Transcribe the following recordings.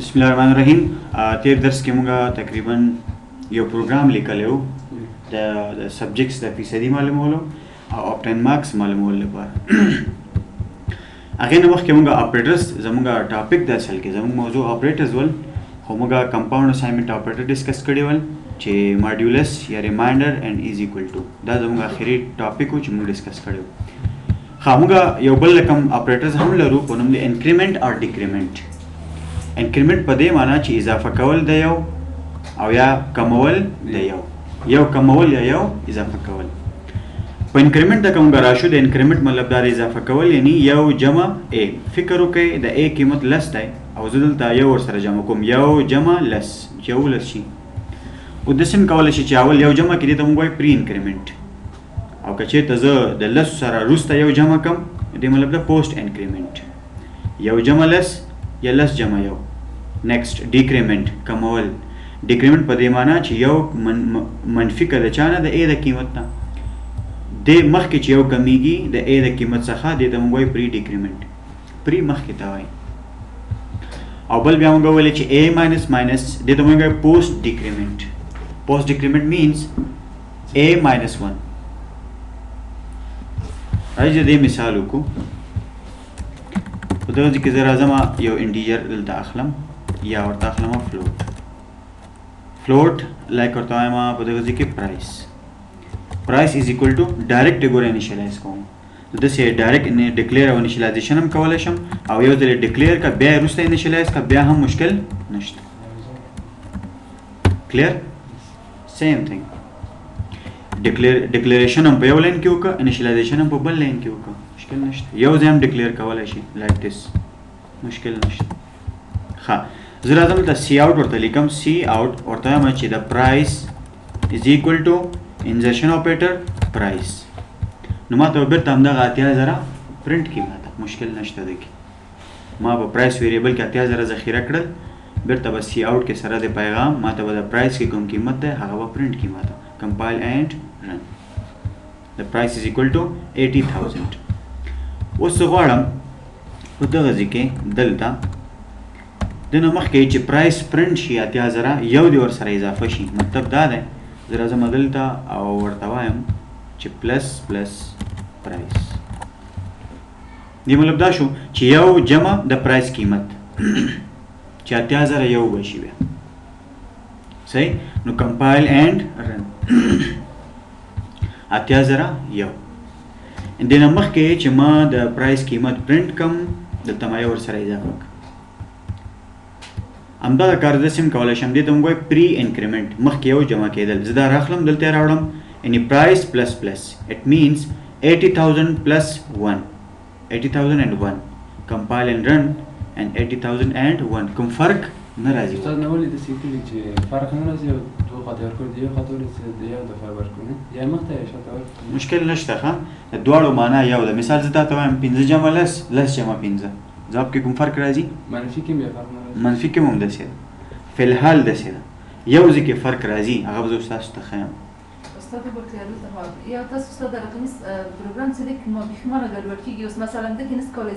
बिस्मिल्लाहिर्रहमानिर्रहीम। तेरे दर्स के मुंगा तकरीबन यो प्रोग्राम लिखल हो द सब्जेक्ट्स द फीसदी मालूम होलो और 10 मार्क्स मालूम होले पर अगे नमख के मुंगा ऑपरेटर्स जमुंगा टॉपिक द असल के जमुंगा मौजू ऑपरेटर्स वल होमुगा कंपाउंड असाइनमेंट ऑपरेटर डिस्कस करी वल चे मॉड्यूलस या remainder and is equal to दा जमुंगा आखिरी टॉपिक को चमुंगा डिस्कस करी खामुगा यो बल रकम ऑपरेटर्स हम लरू कोनम इंक्रीमेंट और डिक्रीमेंट इंक्रीमेंट पदे माना ची इजाफा कवल द यौ और या कमवल द यौ कमवल या यौ इजाफा कवल पर इंक्रीमेंट द कम गराशु द इंक्रीमेंट मतलब दार इजाफा कवल यानी यौ जमा ए फिक्र के द ए कीमत लस द और जदल ता यौ और सर जमा कुम यौ जमा लस यौ लसी उद्देश्य कवल शी चावल यौ जमा की तम गोय प्री इंक्रीमेंट और कचे तज द लस सर रुस्ता यौ जमा कम दे मतलब द पोस्ट इंक्रीमेंट यौ जमा लस या लस जमा यौ नेक्स्ट डिक्रीमेंट कमवल डिक्रीमेंट पदे माना ची यौ मनफी का दचाना द ए द कीमत ना दे मख के यौ कमीगी द ए द कीमत सखा दे तम गोय प्री डिक्रीमेंट प्री मख के तवाई और बल ब्याऊंगा वाले ची ए माइनस माइनस दे तम गोय पोस्ट डिक्रीमेंट मींस ए माइनस 1 राइट दे मिसाल को उधर जी किधर आज़मा यो इंटीजर दल दाखलम या और दाखलम फ्लोट लाइक करता है माँ उधर जी के price is equal to direct एगोर इनिशियलाइज को तो दसे डायरेक्ट इन्हें डिक्लेयर और इनिशियलाइजेशन हम कवलेशम और यो दले डिक्लेयर का ब्या रुस्ता इनिशियलाइज का ब्या हम मुश्किल नश्त क्लियर सेम थिंग डिक्लेरेशन हम पे लाइन क्यों का इनिशियलाइजेशन हम पे बल लाइन क्यों का मुश्किल नश्त यो जैम डिक्लेयर कवल शे लाइक दिस मुश्किल नश्त हाँ जरा जम द सी आउट और तलिकम सी आउट और तया मची the price is equal to insertion operator price नुमा तो बिर तमदा गातिया जरा प्रिंट की माता मुश्किल नश्त देखी माँ प्राइस वेरिएबल क्या त्या जरा जखीरा करल बिर तब सी आउट के सरद पैगाम माँ तब द प्राइस की कम कीमत है हाँ प्रिंट की माता compile and run the price is equal to 80,000 उस गवाड़म उदगजी के दलता दिन मख के च प्राइस प्रिंट शी आत्या जरा यव दे और सर इजाफा शी मतलब दाद है जरा जमा दलता और तवायम च प्लस प्राइस ये मतलब दाशु च यव जमा द प्राइस कीमत च आत्या जरा यव बशी बे सही नो कंपाइल एंड रन आत्या जरा यव दिन मख के चमा द प्राइस कीमत प्रिंट कम द तमाया और सर इजाफा अमदा कारदसिम कवलेशम दे तुम कोई प्री इंक्रीमेंट मख के जमा के दल जदा रखलम दलते रावड़म यानी प्राइस प्लस इट मींस 80,000 प्लस 80,001 कंपाइल एंड रन एंड 80,001 कम फर्क नाराजी استاذ نقول لي تسيكلي فرق نرازي دو خاطر كل دي خاطر دي ده فرق كونه يعني مقطع شاطر مشكل نشته ها دوړو معنا یو ده مثال زدا ته هم 15 جمع لس جمع 15 جواب کې کوم فرق راځي منفي کې مې فرق نه منفي کې هم ده سي فی الحال ده سي یو ځکه فرق راځي هغه زو تاسو ته خیم استاذ بکلیارو ته یا تاسو استاد رقمي پروګرام څه لیک ما بخمانه ګډوډ کیږي اوس مثلا د کینس کولای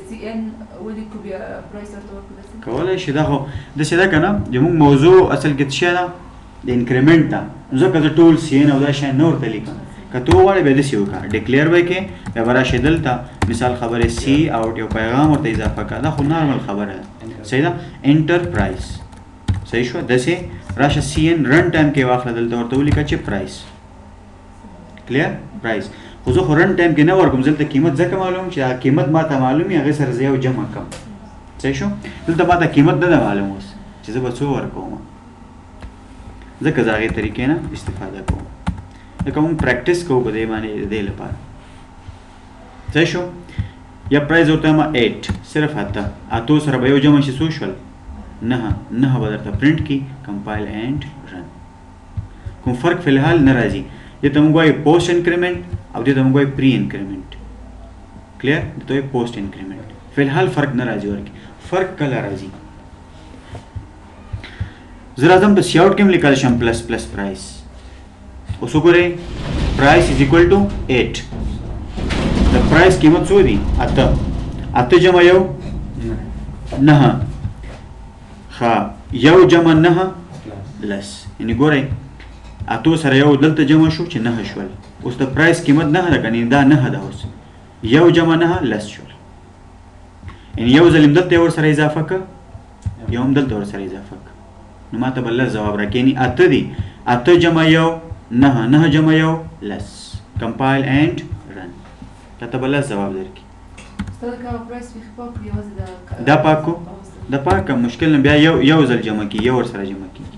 سی ان ولي کو بیا پرایس ورته کولای شي دا خو د څه دا کنه زموږ موضوع اصل کې څه ده د انکریمنٹ دا ځکه د ټول سی ان او دا شای نور ته لیکم کته وړه به د سی وکړه ډیکلیئر وکې به برا شدل تا مثال خبره سی اوټ یو پیغام ورته اضافه کړه دا خو نارمل خبره ده صحیح ده انټرپرایز صحیح شو دسه راشه سی ان رن ټایم کې واخله دلته ورته ولیکه چې پرایس کلیر پرایس خو زه رن ټایم کې نه ورکوم ځلته قیمت ځکه معلوم چې قیمت ما ته معلومي هغه سره زیو جمع کم صحیح شو دلته ما ته قیمت نه معلوم اوس چې زه به څو ورکوم ځکه زاغه طریقې نه استفاده کوم دا کوم پریکټیس کو بده باندې دې لپاره صحیح شو یا پرایس ورته ما 8 صرف اته اتو سره به یو جمع شي سوشل نه بدرته پرنٹ کی compile and run کوم فرق فی الحال ناراضی یہ تم کوئی پوسٹ انکریمنٹ او دې تم کوئی پری انکریمنٹ کلیئر ته پوسٹ انکریمنٹ فی الحال فرق ناراضی ورکی فرق کله راضی زرا اعظم په سیاوټ کې لیکل شم پلس پرایس اوس وګورئ پرایس از ایکوال ټو 8 د پرایس قیمت څو دی اته جمع یو نه ښه یو جمع 9 لس یعنې ګورئ اتو سره یو دلته جمع شو چې 9 شول اوس د پرایس قیمت 9 ده که دا 9 ده اوس یو جمع 9 لس شول یعنې یو ځل دلته یې ورسره اضافه که یو هم دلته ورسره اضافه که نو ما ته به لس ځواب راکړي یعنې اته دي اته جمع یو 9 9 جمع یو لس کمپایل اینډ رن تا ته به لس ځواب درکړي دا پاک کو دا پاک کوم مشکل نه بیا یو ځل جمع کړي یو ورسره جمع کړي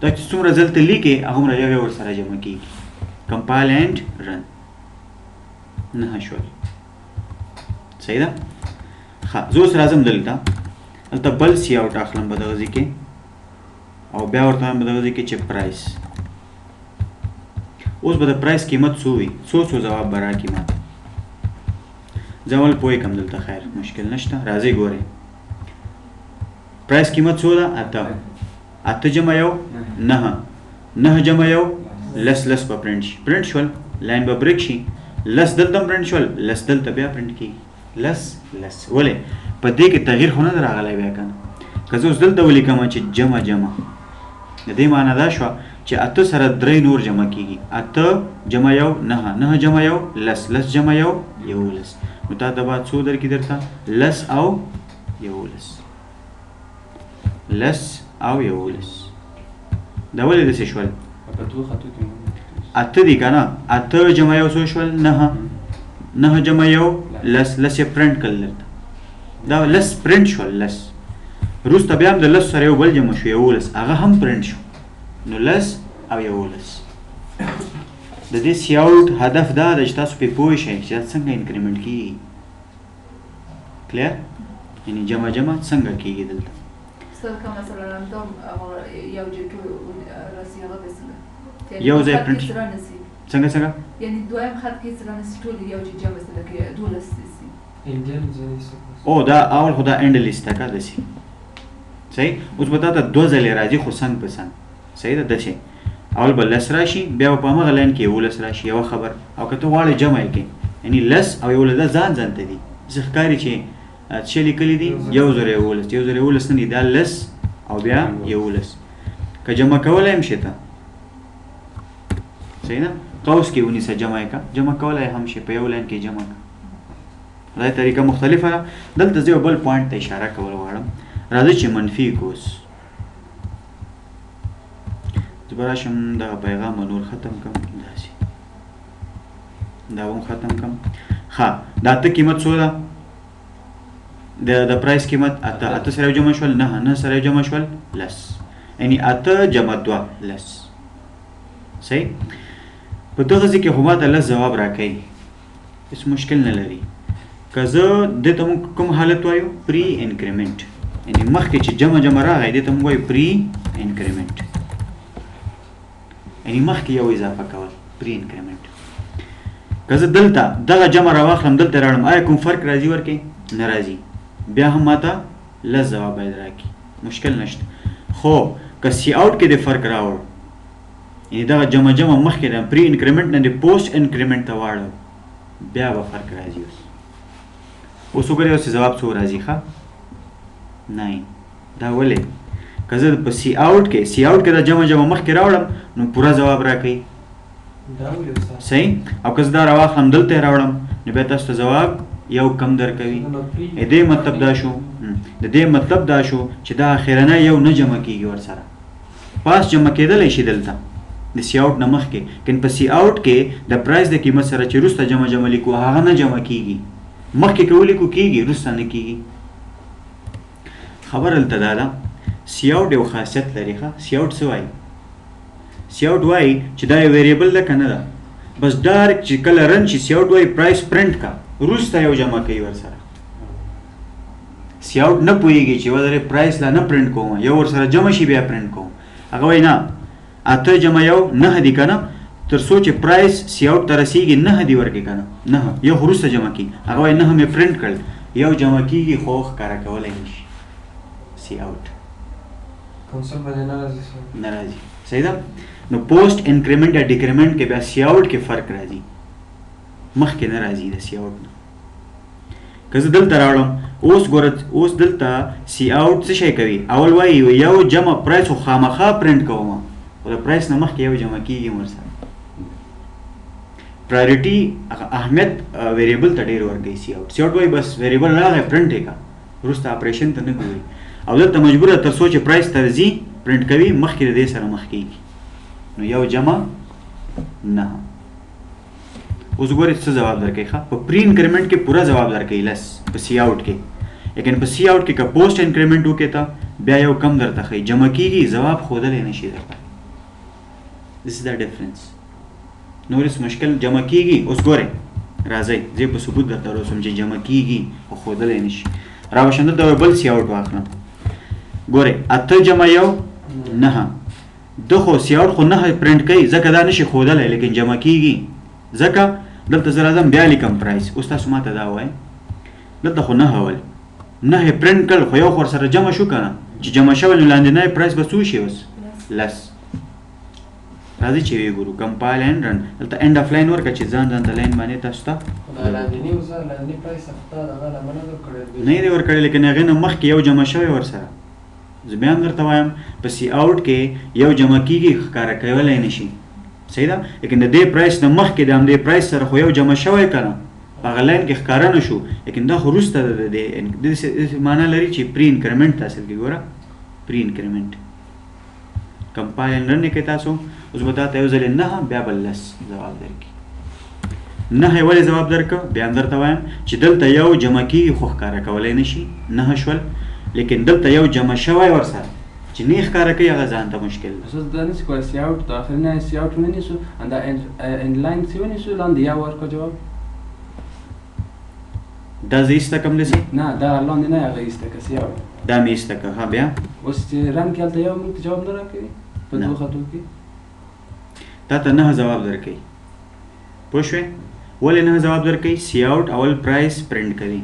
دا چې څومره ځل ته لیکې هغومره یو ورسره جمع کېږي کمپایل اینډ رن 9 شول صحیح ده ښه زه اوس راځم دلته بل سی آوټ اخلم په دغه ځای کې او بیا ورته وایم په دغه ځای کې چې پرایس اوس به د پرایس قیمت څو وي څو ځواب به راکړي ما ته زه اول پوه کړم دلته خیر مشکل نشته راځئ ګورئ پرایس قیمت څو ده اته اته جمع یو 9 9 جمع یو لس لس به پرنټ شي پرنټ شول لاین به بریک شي لس دلته هم پرنټ شول لس دلته بیا پرنټ کېږي لس لس ولې په دې کې تغییر خو نه ده راغلی بیا که نه که زه اوس دلته ولیکم چې جمع جمع د دې معنی دا شوه چې اته سره درې نور جمع کېږي اته جمع یو 9 9 جمع یو لس لس جمع یو 11 نو تا ته باید څو درکړي درته لس او 11 لس او 11 دا ولې داسې شول اته دي که نه اته جمع یو څو شول 9 9 جمع یو لس لس یې پرنټ کړل درته دا لس پرنټ شول لس وروسته بیا هم د لس سره یو بل جمع شو 11 هغه هم پرنټ شو نو لس او 11 د دې سی آوټ هدف دا ده چې تاسو پرې پوه شئ چې دا څنګه انکریمنټ کېږي کلیر یعنې جمع جمع څنګه کېږي دلته مثلا دوم یو جې ټول راسي هغه به څنګه یو ځای پرنټ څنګه یعنی دویم خط کې سره نسی ټول یو جې جمع سره کې 12 سي او دا اول خو دا اینډ لیست کا دسی صحیح اوس به تا ته دوه ځلې راځي خو څنګ په څنګ صحیح ده داسې اول به لس راشي بیا به په همغه لاین کې 11 راشي یوه خبر او که ته غواړې جمع یې کړې یعنې لس او 11 ځان ځان ته دي ځکه ښکاري چې څه لیکلي دي 1011 نه دي دا لس او بیا 11 که جمع کولی هم شي ته صحیح ده قوس کې ونیسه جمع یې که جمع کولی هم شي په یو لاین کې جمع که دا طریقه مختلفه ده دلته زه یو بل پوینټ ته اشاره کول غواړم راځئ چې منفي کوس زه به راشم دغه پیغام نور ختم کړم داسې دا هم ختم کړم ښه د اته قیمت څو ده د پرایس قیمت اته سره جمع شول 9 سره جمع شول لس یعنی اته جمع 2 لس صحیح په دغه ځای کې خو ما ته لس ځواب راکوي هېڅ مشکل نه لري که زه دې ته موږ کوم حالت وایو پری انکریمنټ یعنې مخکې چې جمع جمع راغی دې ته موږ وایو پری انکریمنټ یعنې مخکې یو اضافه کول پری انکریمنټ که زه دلته دغه جمع راواخلم دلته راوړم آیا کوم فرق راځي ورکې نه راځي بیا هم ما ته لس ځواب باید راکړي مشکل نشته خو که سی آوټ کې دې فرق راوړ یعنې دغه جمع جمع مخکې د پری انکریمنټ نه د پوسټ انکریمنټ ته واړو بیا به فرق راځي اوس وګورئ اوس ځواب څو راځي ښه 9 دا ولې که زه په سی آوټ کې دا جمع جمع مخکې راوړم نو پوره ځواب راکوي صحیح او که زه دا راواخلم دلته یې راوړم نو بیا تاسو ته ځواب یو کم درکوي د دې مطلب دا شو چې دا اخرنی یو نه جمع کېږي ورسره پاس جمع کېدلی شي دلته د سی آوټ نه مخکې کن په سی آوټ کې د پرایس د قیمت سره چې وروسته جمع جمع لیکو هغه نه جمع کېږي مخکې که ولیکو کېږي وروسته نه کېږي خبر هلته دا ده سی آوټ یو خاصیت لري ښه سی آوټ څه وایي سی آوټ وایي چې دا یو ویریبل ده که نه ده بس ډایرکټ چې کله رن شي سی آوټ وایي پرایس پرنټ کا وروسته یو جمع کوي ورسره سی آوټ نه پوهېږي چې ولرې پرایس لا نه پرنټ کوم یو ورسره جمع شي بیا پرنټ کوم هغه وایي نه اته جمع یو 9 دي که نه تر څو چې پرایس سی آوټ ته رسېږي 9 دي ورکړي که نه 9 یو خو وروسته جمع کېږي هغه وایي 9 مې پرنټ کړل یو جمع کېږي خو ښکاره کولی نه شي سی آوټ نه راځي صحیح ده نو پوسټ انکریمنټ یا ډیکریمنټ کې بیا سی آوټ کې فرق راځي مخکې نه راځي د سی آوټ نه که زه دلته راوړم اوس ګوره اوس دلته سی آوټ څه شی کوي اول وایي یو جمع پرایس خو خامخا پرنټ کوم خو د پرایس نه مخکې یو جمع کېږي ورسره پرایورټي اهمیت ویریبل ته ډېر ورکوي سی آوټ وایي بس ویریبل راغی پرنټ یې کړه وروسته اپریشن ته نه ګوري او دلته مجبوره تر څو چې پرایس ته ځي پرنټ کوي مخکې د دې سره مخ کېږي نو یو جمع نه اوس ګورئ څه جواب درکوي ښه په پری انکریمنټ کې پوره جواب درکوي لس په سی آوټ کې لیکن په سی آوټ کې که پوسټ انکریمنټ وکړې ته بیا یو کم درته ښیي جمع کېږي جواب ښودلی نه شي درته دس از د ډفرنس نور هېڅ مشکل جمع کېږي اوس ګورئ راځئ زه په ثبوت درته ورسوم چې جمع کېږي خو ښودلی نه شي راوشم دلته بل سی آوټ واخلم ګورئ 8 جمع یو 9 ده خو سی آوټ خو 9 پرنټ کوي ځکه دا نشي ښودلی لیکن جمع کېږي ځکه دلته زه راځم بیا لیکم پرایس اوس تاسو ماته دا وایئ دلته خو 9 ول 9 پرنټ کړ خو یو خو ورسره جمع شو که نه چې جمع شوی نو لاندنی پرایس به څو شي اوس لس راځئ چې ویې ګورو کمپایل اینډ رن دلته اینډ اف لاین ورکړه چې ځان ځان ته لاین باندې تاسو ته نه یې دی ورکړی لیکن هغې نه مخکې یو جمع شوی ورسره زه بیا هم درته وایم په سی آوټ کې یو جمع کېږي ښکاره کولی نه شي صحیح ده لیکن د دې پرایس نه مخکې د همدې پرایس سره خو یو جمع شوی که نه په هغه لاین کې ښکاره نه شو لیکن دا خو وروسته د دې معنا لري چې پری انکریمنټ ته اصل کې ګوره پری انکریمنټ کمپایل اینډ رن یې کوئ تاسو اوس به تا ته یو ځلې 9 بیا به 10 جواب درکړي 9 یې ولې جواب درکړه بیا هم درته وایم چې دلته یو جمع کېږي خو ښکاره کولی نه شي 9 شول لیکن دلته یو جمع شوی ورسره چې نه یې ښکاره کوي هغه ځان ته مشکل ده اساس دا نشي کولی سی آوټ د آخري نه سی آوټ ونیسو دا اینډ لاین سی ونیسو لاندې یا ورکړه جواب دا زه ایسته کړم داسې نه دا لاندې نه هغه ایسته که سی آوټ دا مې ایسته کړه ها بیا اوس چې رن کې هلته یو موږ ته جواب نه راکوي په دوه خطو کې تا ته 9 جواب درکوي پوه شوې ولې 9 جواب درکوي سی آوټ اول پرایس پرنټ کوي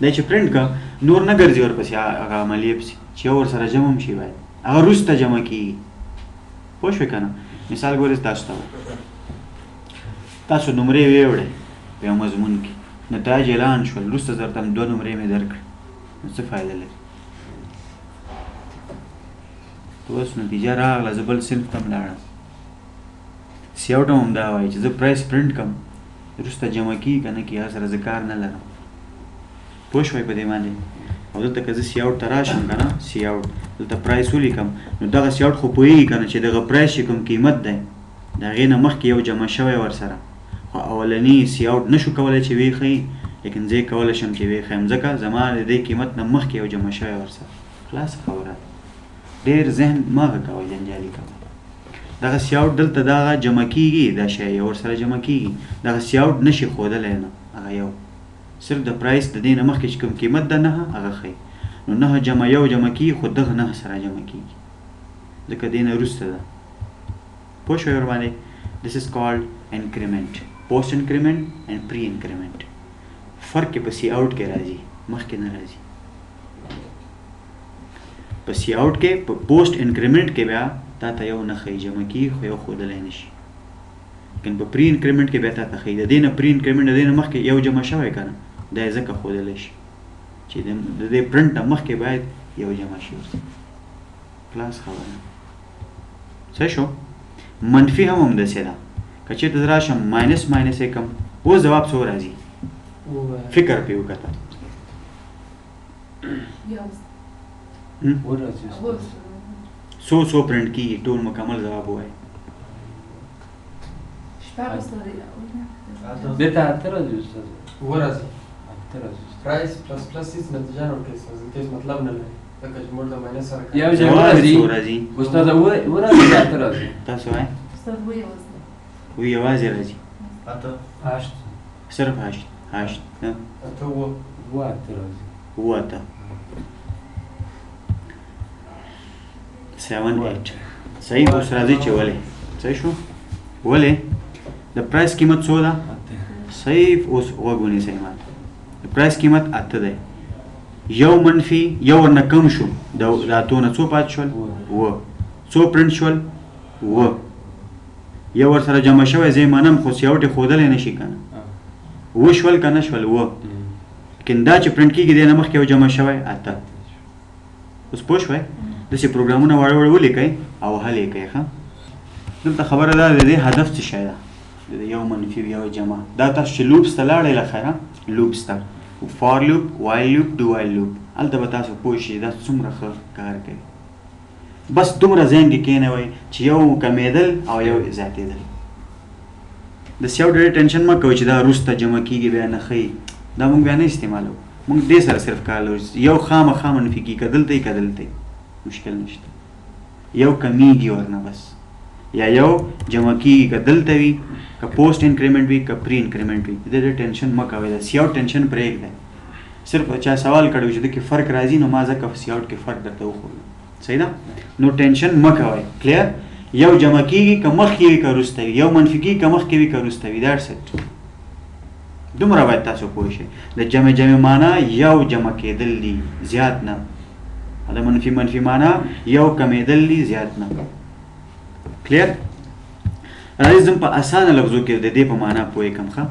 دا چې پرنټ که نور نه ګرځي ورپسې هغه عملیې پسې چې یو ورسره جمع هم شي باید هغه وروسته جمع کېږي پوه شوې که نه مثال ګورئ تاسو ته تاسو نمرې ویوړئ په یو مضمون کې نتایج اعلان شول وروسته درته 2 نمرې مې درکړې نو څه فایده لري ته اوس نتیجه راغله زه بل صنف ته هم لاړم سی آوټ هم همدا وایي چې زه پرایس پرنټ کړم وروسته جمع کېږي که نه کېږي هغه سره زه کار نه لرم پوه شوئ په دې باندې او دلته که زه سی آوټ ته راشم که نه سی آوټ دلته پرایس ولیکم نو دغه سی آوټ خو پوهېږي که نه چې دغه پرایس چې کوم قیمت دی د هغې نه مخکې یو جمع شوی ورسره خو اولني سی آوټ نشو کولی چې ویې ښیي لیکن زه یې کولی شم چې ویې ښیم ځکه زما د دې قیمت نه مخکې یو جمع شوی ورسره خلاصه خبره ډېر ذهن مه کوئ جنجالي کوئ دغه سی آوټ دلته دغه جمع کېږي دا شی یو ورسره جمع کېږي دغه سی آوټ نشي ښودلی نه هغه یو صرف د پرایس د دې نه مخکې چې کوم قیمت ده 9 هغه ښیي نو 9 جمع یو جمع کېږي خو دغه 9 سره جمع کېږي ځکه دې نه وروسته ده پوه شوئ ورباندې this is called increment post increment and pre increment فرق یې په سی آوټ کې راځي مخکې نه راځي په سی آوټ کې په پوسټ انکریمنټ کې بیا تا ته یو نه ښیي جمع کېږي خو یو ښودلی نه شي لیکن په پری انکریمنټ کې بیا تا ته ښیي د دې نه پری انکریمنټ د دې نه مخکې یو جمع شوی که نه دا یې ځکه ښودلی شي چې د دې پرنټ نه مخکې باید یو جمع شي ورسره خلاص خبره صحیح شو منفي هم همداسې ده که چېرته زه راشم ماینس ماینس یې کړم اوس جواب څو راځي فکر پرې وکړه څو پرنټ کېږي ټول مکمل جواب ووایه بېرته 8 راځي استاد ورځي 8 راځي پرایس پلس پلس هیڅ نتیجه نه ورکوي استاد هیڅ مطلب نه لري ځکه چې موږ د ماینس سره یو ځای ورځي استاد ورځي 8 راځي تاسو وایئ استاد وی یوازې راځي 8 صرف 8 نه 8 راځي 8 7 8 صحیح اوس راځي چې ولې صحیح شو ولې د پرایس قیمت څو ده صحیح اوس غوږ ونیسئ ماته د پرایس قیمت 8 دی یو منفي یو ورنه کم شو د اتو نه څو پاتې شول څو پرنټ شول یو ورسره جمع شوی زه یې منم خو سی آوټ یې ښودلی نه شي که نه شول که نه شول کندا چې پرنټ کیږي د نمخ کې یو جمع شوی اته اوس پوه شوي داسې پروګرامونه واړه واړه ولیکئ او حل یې کوئ ښه دلته خبره ده د دې هدف څه شی ده د یو منفي یو جمع دا تاسو چې لوپس ته لاړئ له خیره لوپس ته فار لوپ وایل لوپ ډو وایل لوپ هلته به تاسو پوه شئ دا څومره ښه کار کوي بس دومره ذهن کې کښېنوئ چې یو کمیدل او یو زیاتېدل د سیاو ډېر ټینشن مه کوئ چې دا وروسته جمع کېږي بیا نه ښیي دا موږ بیا نه استعمالوو موږ دې سره صرف کار لرو یو خامخا منفي کېږي که دلته یي که دلته یي مشکل نشته یو کمیږي ورنه بس یا یو جمع کېږي که دلته وي که پوسټ انکریمنټ وي که پری انکریمنټ وي د دې ټینشن مه کوئ دا سیاوټ ټینشن پرېږدئ صرف چا سوال کړی و چې دې کې فرق راځي نو ما ځکه سیاوټ کې فرق درته وښودم صحیح ده نو ټینشن مه کوئ کلیر یو جمع کېږي که مخکې وي که وروسته وي یو منفي کېږي که مخکې وي که وروسته وي دیټس اټ دومره باید تاسو پوه شئ د جمع معنا یو جمع کېدل دي زیات نه د منفي معنا یو کمیدل دي زیات نه کلیر راځئ زم په اسانه لفظو کې د دې په معنا پوهېږم ښه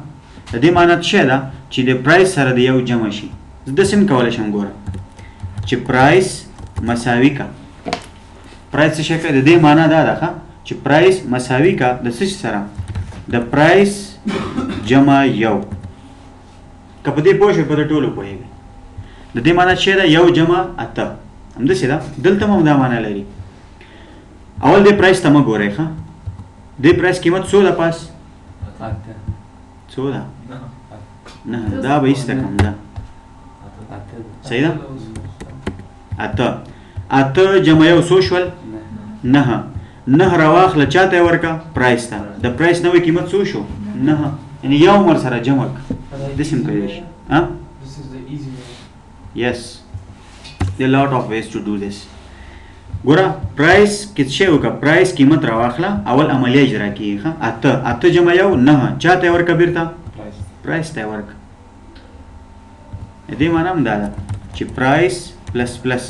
د دې معنا څه شی ده چې د پرایس سره د یو جمع شي زه داسې هم کولی شم ګوره چې پرایس مساوي کا پرایس څه شی کوي د دې معنا دا ده ښه چې پرایس مساوي کا د څه سره د پرایس جمع یو که په دې پوه شئ په دې ټولو پوهېږئ د دې معنا څه ده یو جمع اته همداسې ده دلته هم دا معنا لري اول دې پرایس ته مه ګورئ ښه دې پرایس قیمت څو ده پاس څو ده نه دا به ایسته کم ده صحیح ده اته جمع یو څو شول نه راواخله چا ته یې ورکړه پرایس ته د پرایس نوی قیمت څو شو نه یعنې یو ور سره جمع داسې هم کولی شي yes there are a lot of ways to do this ګوره پرایس کې څه وکړه پرایس قیمت راواخله اول عملیه اجرا کېږي ښه اته جمع یو نه چا ته یې ورکړه بېرته پرایس ته یې ورکړه د دې معنا هم دا ده چې پرایس پلس پلس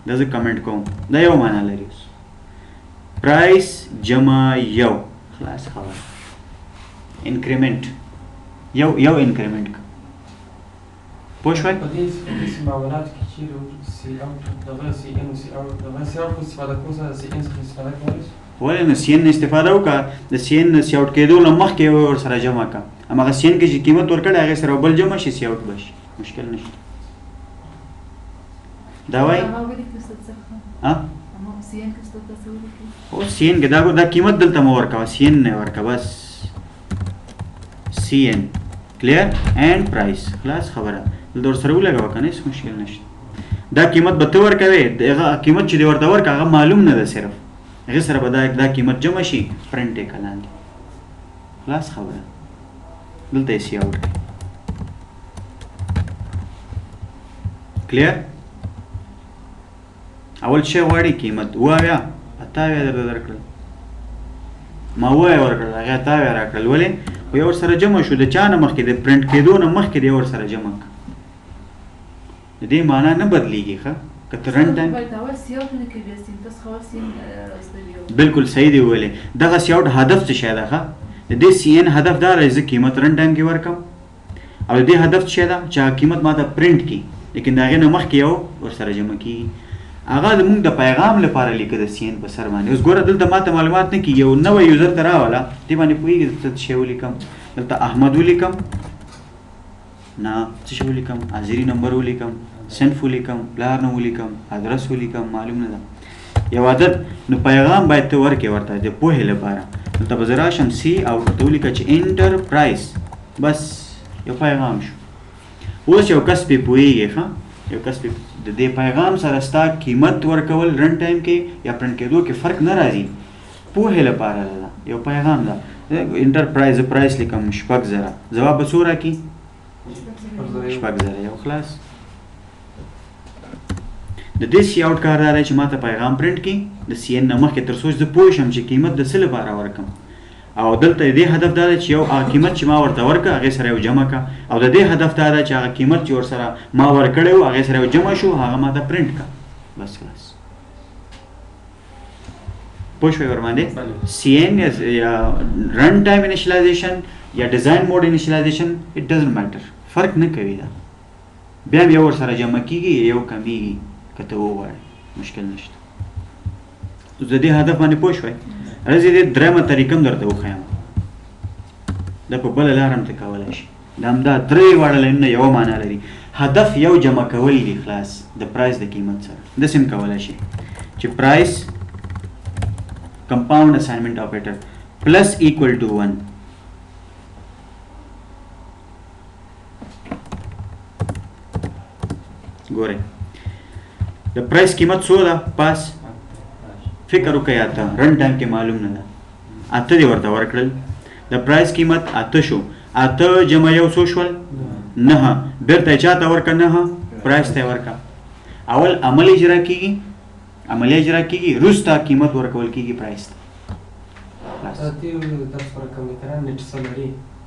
دا زه کمنټ کوم دا یو معنا لري اوس پرایس جمع یو خلاص خبره انکریمنټ یو انکریمنټ پوه شوئ په دې معاملاتو کې چې سی اوټ دغه سی ان سی اوټ دغه سی اوټ استفاده کوو سره سی ان څخه استفاده کولی شو ولې نه سی ان استفاده وکړه د سی ان سی اوټ کېدو نه مخکې ورسره جمع کړه هماغه سی ان کې چې قیمت ورکړی هغې سره بل جمع شي سی اوټ به شي مشکل نشته دا وایي او سی ان کې دا قیمت دلته مه ورکوه سی ان نه ورکوه بس سی ان کلیر اینډ پرایس خلاص خبره دلته ورسره ولګوه که نه هېڅ مشکل نشته دا قیمت به ته ورکوې هغه قیمت چې دې ورته ورکړه هغه معلوم نه ده صرف هغې سره به دا قیمت جمع شي پرنټ یې که لاندې خلاص خبره دلته یې سی اوټ کړئ کلیر اول شی غواړي قیمت اوه اویا اته اویا درته درکړل ما اوه اویا ورکړل هغې اته اویا راکړل ولې خو یو ورسره جمع شو د چا نه مخکې د پرنټ کېدو نه مخکې د یو ورسره جمع کړه د دې معنا نه بدلیږي ښه که ته رن ټایم بالکل صحیح دی ویلې دغه سی اوټ هدف څه شی ده ښه د دې سی ان هدف دا دی زه قیمت رن ټایم کې ورکړم او د دې هدف څه ده چې قیمت ماته پرنټ کړي لیکن د هغې نه مخکې یو ورسره جمع کېږي هغه زموږ د پیغام لپاره لیکه د سی ان په سر باندې اوس ګوره دلته ماته معلومات نه کېږي یو نوی یوزر ته راوله دې باندې پوهېږي څه شی ولیکم دلته احمد ولیکم نه څه شی ولیکم حاضري نمبر ولیکم صنف ولیکم پلار نوم ولیکم ادرس ولیکم معلوم نه ده یو عادت نو پیغام باید ته ورکې ورته د پوهې لپاره دلته به زه راشم سی او ورته ولیکه چې انټر پرایس بس یو پیغام شو اوس یو کس پې پوهېږي ښه یو کس پې د دې پیغام سره ستا قیمت ورکول رن ټایم کې یا پرنټ کېدو کې فرق نه راځي پوهې لپاره ده یو پیغام ده انټر پرایز پرایس لیکم 6000 جواب به څو راکړي 6000 یو خلاص د دې سی اوټ کار دا دی چې ما ته پیغام پرنټ کړي د سی ان نه مخکې تر څو زه پوه شم چې قیمت د څه لپاره ورکړم او دلته دې هدف دا دی چې یو قیمت چې ما ورته ورکړه هغې سره یو جمع کړه او د دې هدف دا دی چې هغه قیمت چې ورسره ما ورکړی و هغې سره یو جمع شو هغه ما ته پرنټ کړه بس خلاص پوه شوئ ورباندې سی ان یا رن ټایم انیشلایزیشن یا ډیزاین موډ انیشلایزیشن اٹ ډزنټ میټر فرق نه کوي دا بیا هم یو ورسره جمع کېږي یو کمیږي که ته وغواړې مشکل نشته اوس د دې هدف باندې پوه شوی راځئ دې درېیمه طریقه هم درته وښیم دا په بله لاره هم ته کولی شي دا همدا درې واړه لاینونه یوه معنا لري هدف یو جمع کول دي خلاص د پرایس د قیمت سره داسې هم کولی شي چې پرایس compound assignment operator plus equal to 1 ګوره د پرایس قیمت څو ده پاس فکر وکړئ اته رن ټایم کې معلوم نه ده اته دې ورته ورکړل د پرایس قیمت اته شو اته جمع یو څو شول 9 بیرته چاته ورکړه 9 پرایس ته ورکړه اول عمل اجرا کیږي عملی اجرا کیږي وروسته قیمت ورکول کیږي پرایس ته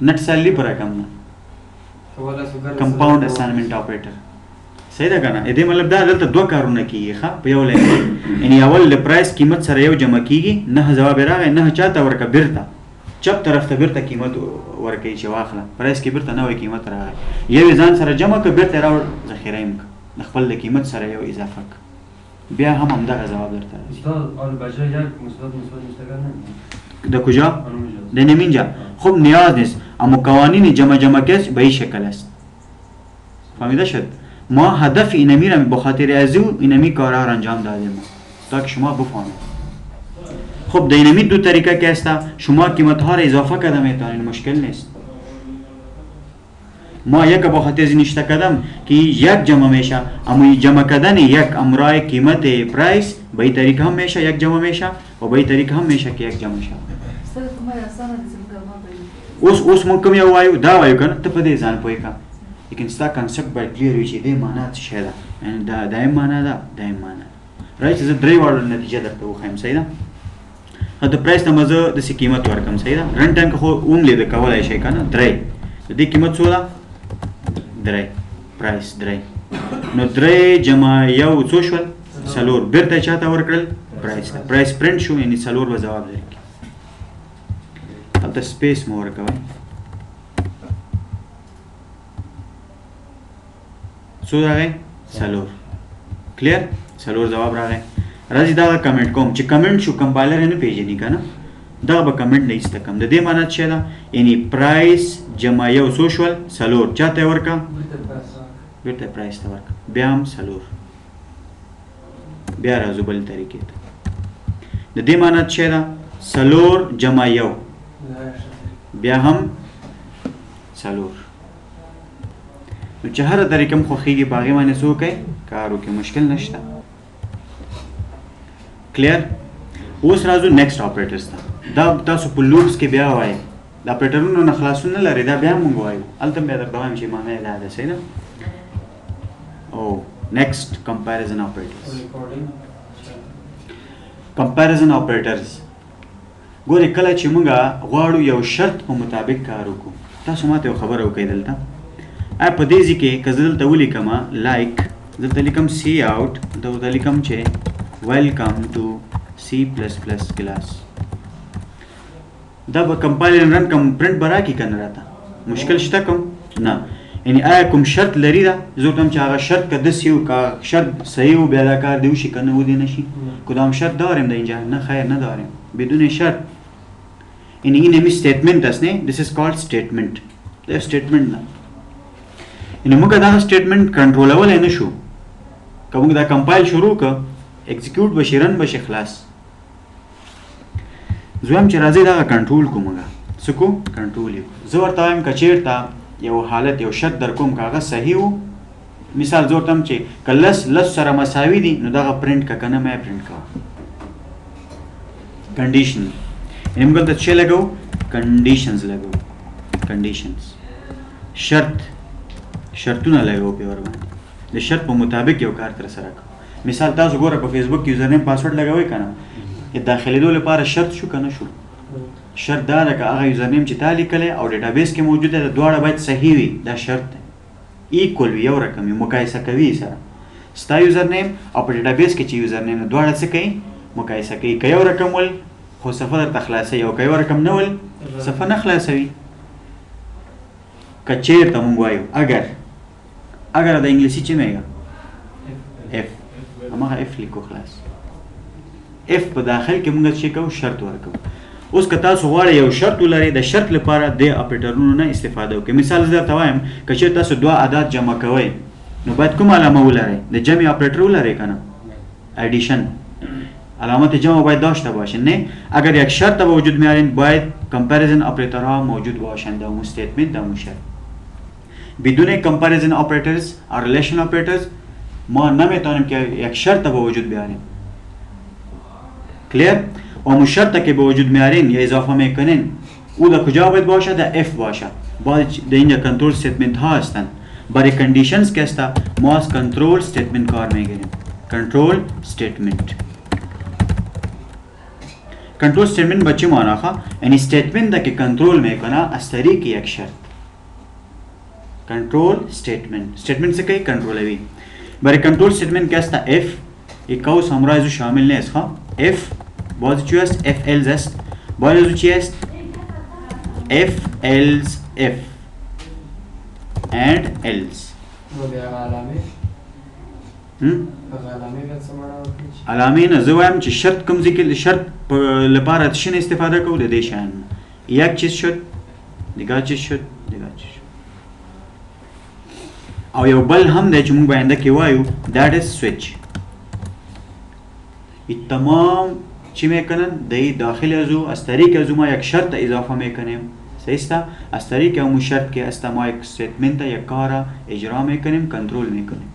نټ سیلری پر رقم نه کمپاوند اساینمنٹ اپریټر صحیح ده کنه دې مطلب دا دلته دوه کارونه کیږي ښه په یو لاین یعنی اول د پرایس قیمت سره یو جمع کیږي 9 جواب راغی 9 چاته ورکه بیرته چپ طرف ته بیرته قیمت ورکې چې واخله پرایس کې بیرته نوې قیمت راغی یو ځان سره جمع ک بیرته راوړ ذخیره یې د خپل د قیمت سره یو اضافه ک بیا هم همدغه جواب درته راځي استاد اول بجا یک مثبت مستقل د کجا د نمینجا خب نیاز نیست اما قوانین جمع کش به این شکل است فهمیده شد ما هدف اینمی را به خاطر از او اینمی کارها را انجام دادیم تا که شما بفهمید خب د اینمی دو طریقه که است شما قیمت ها را اضافه کده میتونید مشکل نیست ما یک به خاطر از نشته کدم که یک جمع میشه اما جمع کردن یک امرای قیمت پرایس به این طریقه هم میشه یک جمع میشه و به این طریقه هم میشه که یک جمع شه اوس مونږ کوم یو وایو دا وایو کنه ته په دې ځان پوهې کا لیکن ستا کنسپټ باید کلیر وي چې دې معنا څه شی ده یعنی دا دایم معنا ده دایم معنا راځي زه درې واړو نتیجه درته وښیم صحیح ده د پرایس ته مزه د سی قیمت ورکم صحیح ده رن ټایم خو اوم لیدل کولای شي کنه درې د دې قیمت څو ده درې پرایس درې نو درې جمع یو څو شول څلور بیرته چاته ورکړل پرایس پرنٹ شو یعنی څلور به جواب درکړي the space more cover so راغی څلور کلیر څلور جواب راغی راځي دا کمنټ کوم چې کمنټ شو کمپایلر نه پیژني کنه دا به کمنټ نه ایسته کم د دې معنی څه ده یعنی پرایس جمع یو سوشل څلور چاته ورکا بیرته پرایس ته ورکا بیا هم څلور بیا راځو بل طریقې ته د دې معنی څه ده څلور جمع یو بیا هم څلور نو چې هر طریقه مو خوښیږي په هغې باندې څه وکئ کار وکړئ مشکل نشته کلیر اوس راځو نیکسټ اپریټرز ته دا تاسو په لوپس کې بیا وایئ د اپریټرونو نه خلاصون نه لري دا بیا موږ وایو هلته بیا درته وایم چې معنی یې دا ده صحیح ده او نیکسټ کمپیریزن اپریټرز کمپیریزن اپریټرز ګورې کله چې موږ غواړو یو شرط په مطابق کار وکړو تاسو ماته یو خبره وکړئ دلته په دې ځای کې که زه دلته ولیکم لایک دلته لیکم سی آوټ دلته لیکم چې ویلکم ټو سی پلس پلس کلاس دا به کمپایلر رن کوم پرنټ به راکړي که نه راته مشکل شته کوم نه یعنی آیا کوم شرط لري ده زه ورته چې هغه شرط که داسې وي که شرط صحیح و بیا دا کار دې وشي که نه ودې نه شي که دا هم شرط داریم در اینجا نه خیر نداریم بدون شرط یعنی این همی statement است نه this is called statement دا statement نه یعنی موږ دا statement کنټرولولی نه شو که موږ دا کمپایل شروع که اکزیکیوټ بشي رن بشي خلاص زه وایم چې راځئ دغه کنټرول کړو موږ څه کړو کنټرول یې زه ورته وایم که چېرته یو حالت یو شرط در کوم که هغه صحیح و مثال زه ورته وایم چې که لس سره مساوي دي نو دغه پرنټ که که نه مه یې پرنټ کوه کنډیشن یعنی موږ دلته څه لګوو کنډیشنز لګوو کنډیشنز شرطونه لګوو پې ورباندې د شرط په مطابق یو کار ترسره کوو مثال تاسو ګوره په فیسبوک کې یوزرنیم پاسورډ لګوئ که نه داخلېدو لپاره شرط شو که نه شو شرط دا ده که هغه یوزرنیم چې تا لیکلی او ډیټابیس کې موجوده ده دواړه باید صحیح وي دا شرط دی ایکول وي یو رقم وي مقایسه کوي سره ستا یوزرنیم او په ډیټابیس کې چې یوزرنیم نه دواړه څه کوي مقایسه کوي که یو رقم ول خو صفحه درته خلاصوي او که یو رقم نه ول صفحه نه خلاصوي کچیر ته مونږ وایو اگر د انګلیسي چې میګه اف هماغه اف لیکو خلاص اف په داخل کې مونږ چې کوو شرط ورکو. اوس که تاسو غواړئ یو شرط ولرئ د شرط لپاره د اپریټرونو نه استفاده وکړئ. مثال زه درته وایم که چېرې تاسو دوه عدد جمع کوئ نو باید کوم علامه ولرئ؟ د جمع اپریټر ولرئ که نه ادیشن علامت جمع باید داشته باشین نه. اگر یک شرط به وجود میارین باید کمپریزن اپریتورها موجود باشند در اون استیتمنت در اون شرط. بدون کمپریزن اپریترز اور ریلیشن اپریترز ما نمیتونیم که یک شرط به وجود بیاریم. کلیر؟ و اون شرط که به وجود میارین یا اضافه میکنین او در کجا باید باشه؟ در اف باشه. باید در اینجا کنترل استیتمنت ها هستند. برای کندیشنز که هسته ما از کنترل استیتمنت کار میگیریم. کنترول استیتمنت. کنترول استیتمنت به چی معنی خواه؟ یعنی استیتمنت که کنترول میکنه از طریق یک شرط. کنترول استیتمنت سے کئی کنترولوی. برای کنترول استیتمنت که هسته اف یک قوس همراه شامل نیست خواه. اف باز چی است؟ اف الز است. باز چی است؟ اف الز اف and else. علامه نه زه وایم چې شرط کوم ځای کې شرط لپاره شنه استفاده کوو د دې شان یک چیز شد دیگه چیز شد دیگه چیز شد او یو بل هم دی چې موږ باندې کې وایو that is switch. تمام چی میکنن دی داخل از او از طریق از او ما یک شرط اضافه میکنیم صحیح است. از طریق اون شرط که است ما یک استیتمنت یک کار اجرا میکنیم کنترل میکنیم.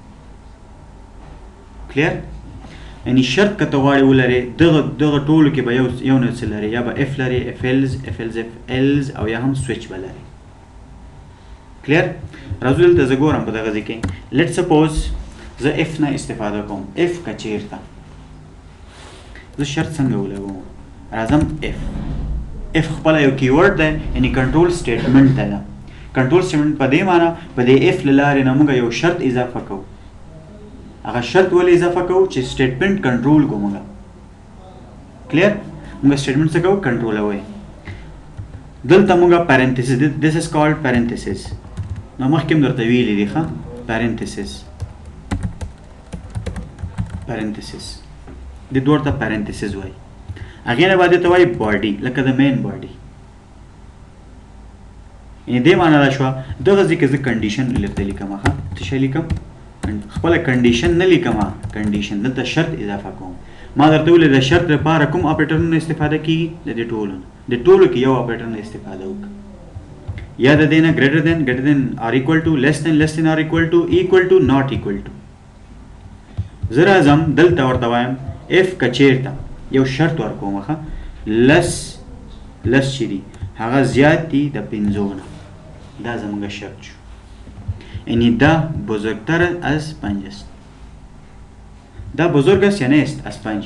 کلیر؟ یعنی شرط که تو غواړې ولرې دغه ټولو کې به یو نه څه لري یا به اف لري اف الز او یا هم سویچ به لري. کلیر؟ راځو دلته زه ګورم په دغه ځای کې لیټ سپوز زه اف نه استفاده کوم. اف که چیرته زه شرط څنګه ولګوم؟ راځم اف خپل یو کیورډ دی یعنی کنټرول سټیټمنټ دی. کنټرول سټیټمنټ په دې معنی په دې اف لاره نه موږ یو شرط اضافه کوو. هغه شرط ولې اضافه کوو چې سټیټمنټ کنټرول کوو موږ. کلیر؟ موږ سټیټمنټ څه کوو؟ کنټرولوي. دلته موږ پارنتھیسس this is called parenthesis. نو مخکې هم درته ویلي دي ښه parenthesis د دوه ته parenthesis وایي. هغې نه بعد ته وایي باډي لکه د مین باډي. یعنې دې معنا دا شوه دغه ځای کې زه کنډیشن دلته لیکم ښه څه شی لیکم؟ خپله کنډیشن نه لیکم کنډیشن دلته شرط اضافه کوم. ما درته ویلې د شرط لپاره کوم اپریټرونه استفاده کیږي؟ د دې ټولو نه د ټولو کې یو اپریټر نه استفاده وکړه یا د دې نه greater than or equal to less than or equal to not equal to. زه راځم دلته ورته وایم اف که چیرته یو شرط ورکوم ښه لس چې دي هغه زیات دي د 5 نه دا زموږ شرط شو. یعنی دا بزرگتر از 5 است. دا بزرگ است یا نیست از 5؟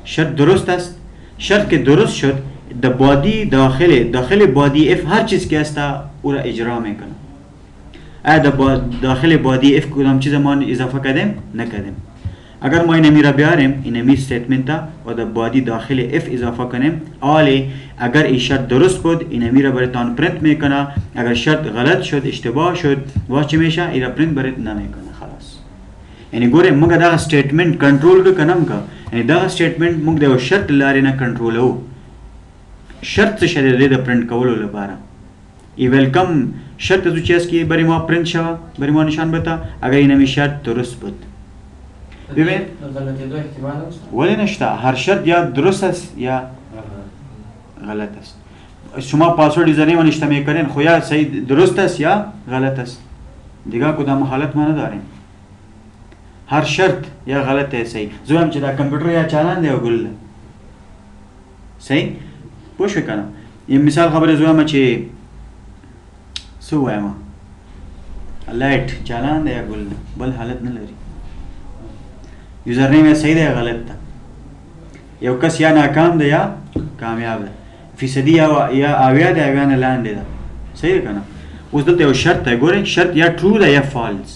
شرط درست است. شرط که درست شد د بادی داخل بادی اف هر چیز که است او را اجرا میکنه. آیا داخل بادی اف کدام چیز ما اضافه کردیم؟ نکردیم. اگر ما اینمی را بیاریم اینمی استیتمنت و در بادی داخل اف اضافه کنیم آلی اگر این شرط درست بود اینمی را برایتان پرینت میکنه. اگر شرط غلط شد اشتباه شد واس چی میشه؟ این را پرینت برایت نمیکنه خلاص. یعنی گوره موږ دا استیتمنت کنټرول کو کنم کا یعنی دا استیتمنت موږ د شرط لارې نه کنټرولو. شرط څه شی د پرینت کولو لپاره ای ویلکم شرط از چیز کی بری ما پرینت شوه بری ما نشان بده اگر اینمی شرط درست بود. ببین ولی نشته هر شرط یا درست است یا غلط است. شما پاسورد دیزاینی و نشته میکنین خو یا صحیح درست است یا غلط است دیگه کدام حالت ما نداریم. هر شرط یا غلط ہے صحیح. زویم چې دا کمپیوټر یا چالان دی او ګل صحیح پوه شو کنه. یو مثال خبره زویم چې سو وایم لایټ چالان دی یا ګل بل حالت نه لري. یوزر نیم یا صحیح دی یا غلط ده. یو کس یا ناکام ده یا کامیاب ده. فیصدی یا آویا ده آویا نه لاندې ده صحیح کنه. اوس دلته یو شرط ده ګورئ شرط یا true ده یا false.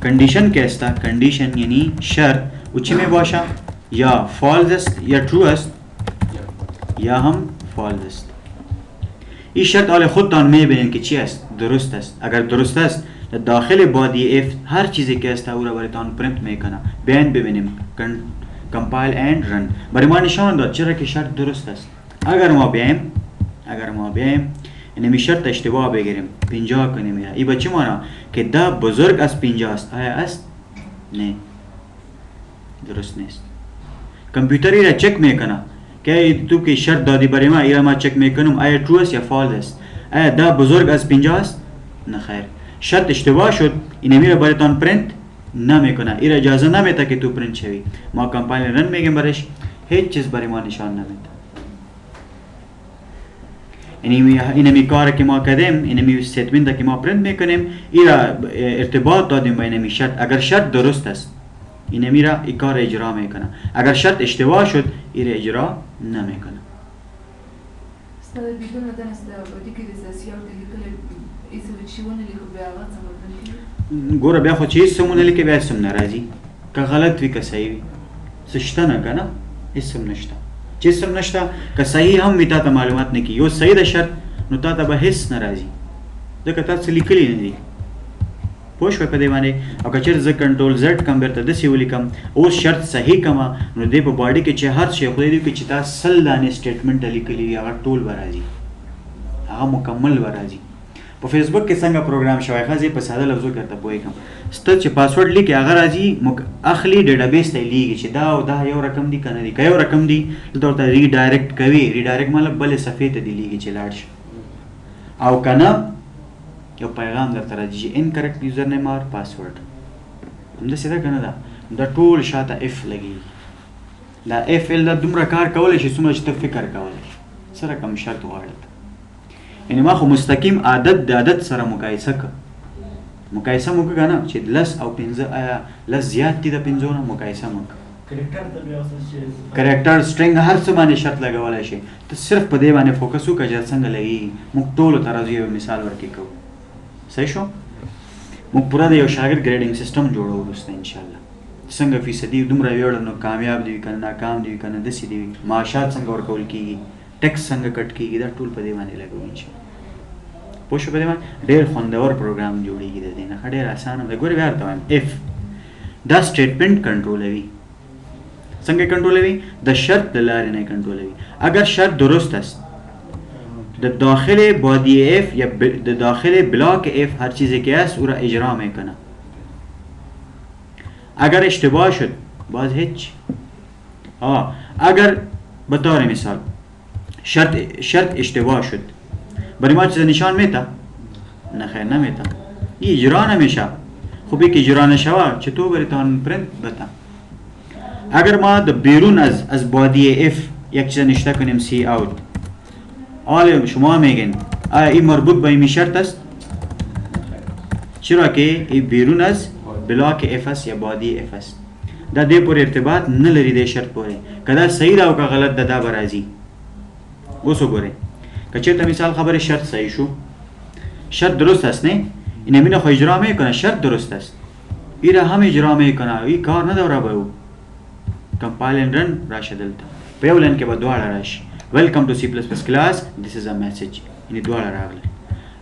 کنډیشن که است کنډیشن یعنی شرط او چی می باشه یا false است یا true است یا هم false است. این شرط حال خودتان میبینید که چی است، درست است. اگر درست است داخل بادی اف هر چیزی که است او را برایتان پرینت میکنه. بیاین ببینیم کمپایل اند رن. برای ما نشان داد چرا که شرط درست است. اگر ما بیایم اینمی شرط اشتباه بگیریم 50 کنیم، این به چه معنا که دا بزرگ از 50 است. آیا است؟ نه، درست نیست. کامپیوتر را چک میکنه که تو که شرط دادی برای ما، ایرا ما چک میکنم آیا ترو است یا فالس است. آیا دا بزرگ از 50 است؟ نه خیر، شرط اشتباه شد. اینمی را برایتان پرینت نمیکنه، ایرا اجازه نمیده که تو پرینت شوی. ما کمپایل رن میگیم برش، هیچ چیز برای ما نشان نمیده. اینمی کار که ما کردیم، اینمی استیتمنت که ما پرینت میکنیم، ایرا ارتباط دادیم با اینمی شرط. اگر شرط درست است اینمی را ای کار اجرا میکنه، اگر شرط اشتباه شد ایرا اجرا نمیکنه. استاد بدون دانست بودی که دستیار دیگه کلی ایسویچیونه لیکو بیاوات سمردن گوره بیا خود چیز سمونه لیکه بیا اسم نرازی که غلط وی که صحیح وی سشتا نکنه، اسم نشتا چه اسم نشتا که صحیح هم میتا تا معلومات نکی یو صحیح ده شرط نو تا تا با حس نرازی دکه تا سلی کلی ندی پوش په دې باندې او کچر ز کنټرول زد کم برته د سی ولیکم او شرط صحیح کما نو دې په باډي کې چې هر شی خو دې کې چې تا سل دانې سټیټمنټ لیکلی هغه ټول برازي، هغه مکمل برازي. په فیسبوک کې څنګه پروګرام شوی خازي په ساده لفظو کې ته پوي کوم ست چې پاسورډ لیکي هغه راځي اخلي ډیټابیس ته لیږي چې دا او دا یو رقم دی کنه دی یو رقم دی دلته ری ډایرکټ کوي. ری ډایرکټ مطلب بل صفحه ته دی لیږي چې لاړ شي او کنه یو پیغام درته راځي انکریکټ یوزر نیم اور پاسورډ. همدا سیده کنه دا ټول شاته اف لګي. دا اف ال د دومره کار کولای شي څومره چې ته فکر کولای شي. سره کوم شرط غواړي یعنی ما خو مستقیم عادت د عادت سره مقایسه مو کنه چې لس او 15 آیا لس زیات دي د 15 نه مقایسه مو کریکټر سټرینګ هر څه باندې شرط لګولای شي. ته صرف په دې باندې فوکس وکړه چې څنګه لګي. موږ ټول ترازو یو مثال ورکړو. صحیح شو؟ موږ پورا د یو شاګرد ګریډینګ سیستم جوړو وروسته ان شاء الله. څنګه فیصدي دومره ویړ نو کامیاب دی کنه ناکام دی کنه دسی دی معاشات څنګه ورکول کیږي ټیکس څنګه کټ کیږي دا ټول په دې باندې لګو ان شاء الله. پوه شو په دې باندې ډېر خوندور پروګرام جوړیږي د دې نه ډېر اسانه دی. ګورې بیا ته وایم اف دا سټیټمنټ کنټرولوي. څنګه کنټرولوي؟ د شرط د لارې نه کنټرولوي. اگر شرط درست است د داخل بادی اف یا د داخل بلاک اف هر چیزی که است او را اجرا میکنه. اگر اشتباه شد باز هیچ. اگر بطور مثال شرط اشتباه شد برای ما چیز نشان میتا؟ نه خیر نمیتا. این اجرا نمیشه. خوبی که اجرا نشوه چطور بریتان پرینت بتا. اگر ما د بیرون از بادی اف یک چیز نشته کنیم سی اوت آل شما میگین آیا این مربوط به این شرط است؟ چرا که این بیرون از بلاک اف است یا بادی اف است. دا دې پورې ارتباط نه لري د شرط پورې. کدا صحیح ده او که غلط ده دا برازي. اوس وګورئ که چېرته مثال خبره شرط صحیح شو شرط درست است نه این امینه خو اجرا میکنه شرط درست است ایره هم اجرا میکنه ای کار نداره به او کمپایل اند رن راشه دلته په یو لین کې به دواړه راشي ویلکم ټو سی پلس پلس کلاس دیس از ا میسج یعنی دواړه راغله.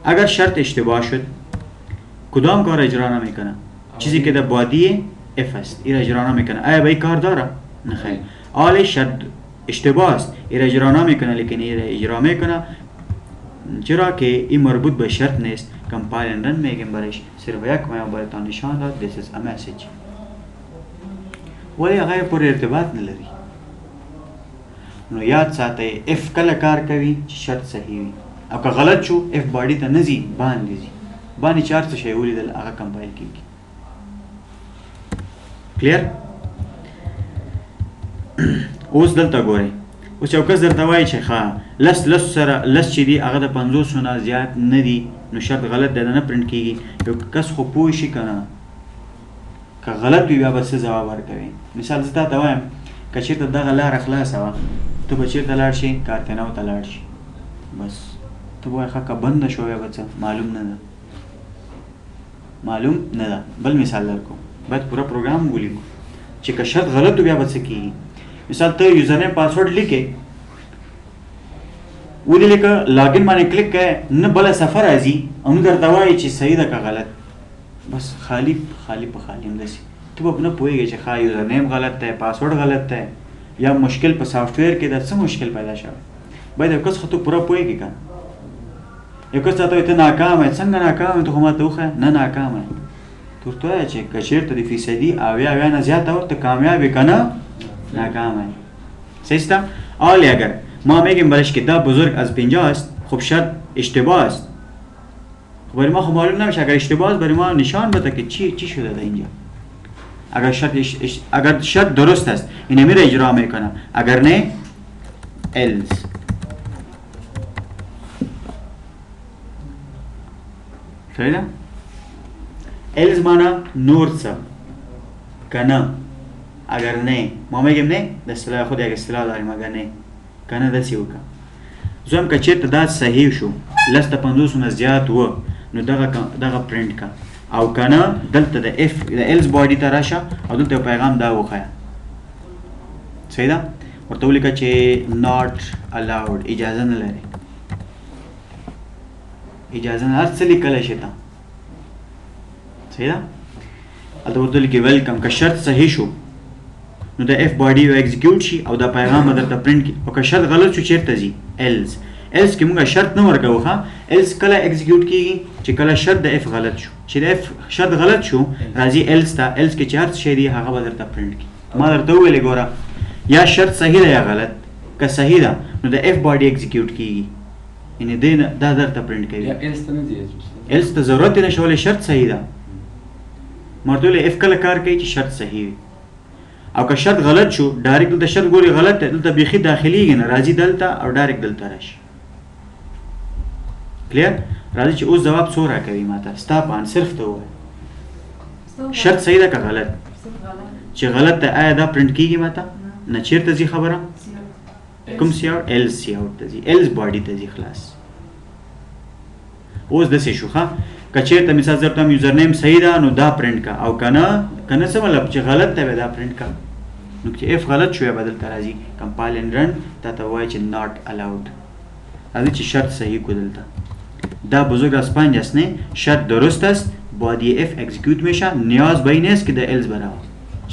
اگر شرط اشتباه شد کدام کار اجرا نمیکنه چیزی که در بادی اف است ایره اجرا نمیکنه. آیا به این کار داره؟ نه خیر. آل شرط اشتباه است ایره اجرا نمیکنه لیکن ایره اجرا میکنه چرا که این مربوط به شرط نیست. کمپایل اند رن میگیم برش صرف یک ما براتون نشان داد دیس از ا میسج ولی هغه پر ارتباط نه لري. نو یاد ساتئ اف کله کار کوي چې شرط صحیح وي او که غلط شو اف باډي ته نه ځي باندې ځي باندې چار څه شی ولیدل هغه کمپایل کیږي. کلیر؟ اوس دلته ګورئ اوس یو کس درته وایي چې ښه لس سره لس چې دي هغه د 50 نه زیات نه دي نو شرط غلط دی نه پرنټ کیږي. یو کس خو پوه شي که نه که غلط وي بیا به څه ځواب ورکوي. مثال زه تاته وایم که چېرته دغه لاره خلاصه وه ته به چېرته لاړ شي کارتناو ته لاړ شي بس ته به وایې ښه که بنده شوه بیا به څه معلوم نه ده. بل مثال درکو باید پوره پروګرام ولیکو چې که شرط غلط و بیا به څه کېږي. مثال ته یوزرنیم پاسورډ لیکې ولې لکه لاګین باندې کلیک کړه نه بل سفر راځي او نه درته وایي چې صحیح ده که غلط بس خالی په خالی همداسې ته به نه پوهېږې چې ښه یوزر نیم غلط دی پاسورډ غلط دی یا مشکل په سافټویر کې د څه مشکل پیدا شوی باید یو کس خو ته پوره پوهېږي که یو کس تا ته وایي ته ناکام یې څنګه ناکام یې ته خو ما ته وښیه نه ناکام یې ته ورته وایه چې که چېرته د فیصدي اویا نه زیاته ور ته کامیاب یې که نه ناکام یې صحیح سته حالی اگر ما میگیم برش که ده بزرگ از 50 است خب شرط اشتباه است خب برای ما خب معلوم نمیشه اگر اشتباه است برای ما نشان بده که چی شده در اینجا اگر شرط درست است این میره اجرا میکنه اگر نه else فهمیدم else معنی نورڅه کنه اگر نه ما میگیم نه د اصطلاح خود یک اصطلاح داریم اگر نه کنه داسې وکړه زه هم که چېرته دا صحیح شو 50 نه زیات و نو دغه پرنټ کا او کنه دلته د اف د ایلز باډي ته راشه او دلته پیغام دا وښایه صحیح ده ورته ولیکه چې ناٹ الاؤډ اجازه نه لري اجازه نه هر څه لیکلی شي ته صحیح ده هلته ورته ولیکې ویلکم که شرط صحیح شو نو د اف باډي یو ایگزیکیوټ شي او دا پیغام به درته پرنټ کړي او که شرط غلط شو چیرته ځي ایلز کې موږ شرط نه ورکوو ښه ایلز کله ایگزیکیوټ کیږي چې کله شرط د اف غلط شو چې د اف شرط غلط شو راځي ایلز ته ایلز کې چې هر څه شی دی هغه به درته پرنټ کړي ما درته وویلې ګوره یا شرط صحیح ده یا غلط که صحیح ده نو د اف باډي ایگزیکیوټ کیږي یعنې دی دا درته پرنټ کوي ایلز ته ضرورت یې نشته ولې شرط صحیح ده ما ورته ویلې اف کله کار کوي چې شرط صحیح وي او که شرط غلط شو ډایرکټ دلته شرط ګوري غلط دی دلته بیخي داخليږي نه راځي دلته او ډایرکټ دلته راشي کلیر راځي چې اوس جواب څو راکوي ماته ستا په انسر ته ووایه شرط صحیح ده که غلط چې غلط دی آیا دا پرنټ کیږي ماته نه چیرته ځي خبره کوم سی آوټ ایل سی آوټ ته ځي ایلز باډي ته ځي خلاص اوس داسې شو ښه که چېرته مثال زه ورته یوزر نیم صحیح ده نو دا پرنټ کا او که نه څه مطلب چې غلط دی دا پرنټ کا نو چې اف غلط شو به دلته راځي کمپایل اینډ رن تا ته وایي چې ناٹ الاؤډ راځي چې شرط صحیح کو دلته دا بزرگ از 5 است نه شرط درست است باید اف اکزیکیوت میشه نیاز به این است که در ایلز براو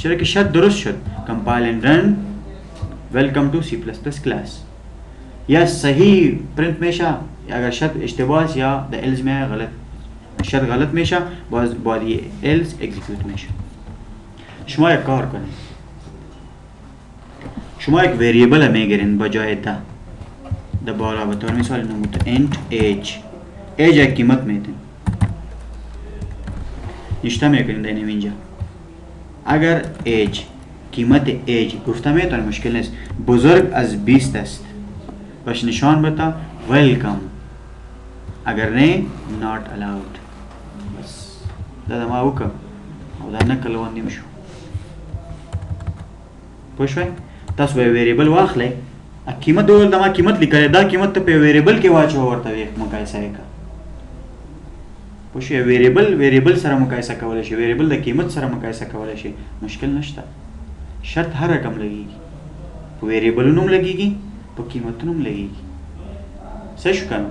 چرا که شرط درست شد کمپایل اینڈ رن ویلکم ٹو سی پلس پلس کلاس یا صحیح پرنٹ میشه اگر شرط اشتباه است یا در ایلز میں غلط شرط غلط میشه باید ایلز اکزیکیوت میشه شما یک کار کنید شما یک ویریبل میگیرین بجای ده بالا به طور مثال نموده انت ایج یک قیمت میدین نشته میکنین در اینجا اگر ایج قیمت ایج گفته میتونه مشکل نیست بزرگ از 20 است باش نشان بتا ویلکم اگر نه ناٹ الاؤڈ بس دا ما وکم او دا نکل ونیم شو پوښوي تاسو به ویریبل واخلئ قیمت ډول دا ما قیمت لیکل دا قیمت ته په ویریبل کې واچو ورته مقایسه وکړه پوښي ویریبل سره مقایسه کولای شي ویریبل د قیمت سره مقایسه کولای شي مشکل نشته شرط هر رقم لګيږي په ویریبلونو هم لګيږي په قیمتونو هم لګيږي صحیح شو کنه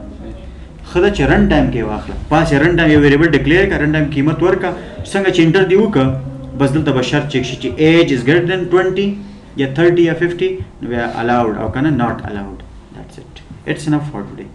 خدای چې رن ټایم کې واخله پاس رن ټایم یو ویریبل ډیکلیئر کړه رن ټایم قیمت ورکا څنګه چې انټر دی وکړه بس دلته به شرط چک شي چې ایج از ګریټر دین 20 یا 30 یا 50 نو الاؤډ او کنه ناٹ الاؤډ دیٹس اٹ اٹس انف فار ټوډے